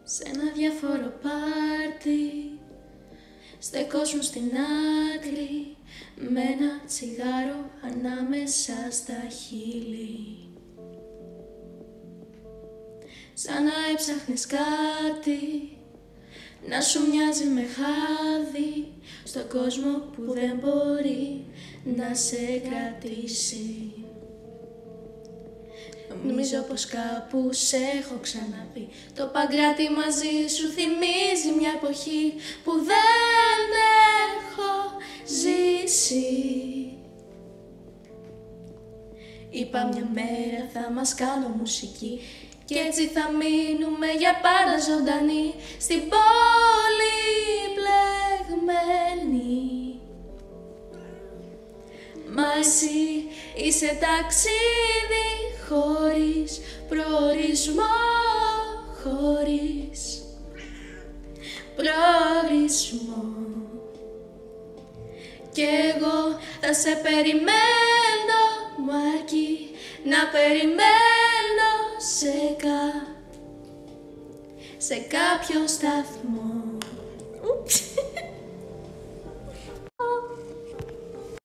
Σ' ένα διάφορο πάρτι, στεκόσουν στην άκρη, με ένα τσιγάρο ανάμεσα στα χείλη. Σαν να έψαχνες κάτι, να σου μοιάζει με χάδι, στον κόσμο που δεν μπορεί να σε κρατήσει. Νομίζω πως κάπου σε έχω ξαναπεί, το Παγκράτη μαζί σου θυμίζει μια εποχή που δεν έχω ζήσει. Είπα μια μέρα θα μας κάνω μουσική κι έτσι θα μείνουμε για πάντα ζωντανοί στην πόλη πλεγμένη. Μα εσύ είσαι ταξίδι χωρίς προορισμό, χωρίς προορισμό. Κι εγώ θα σε περιμένω, μου αρκεί να περιμένω σε κάποιο σταθμό.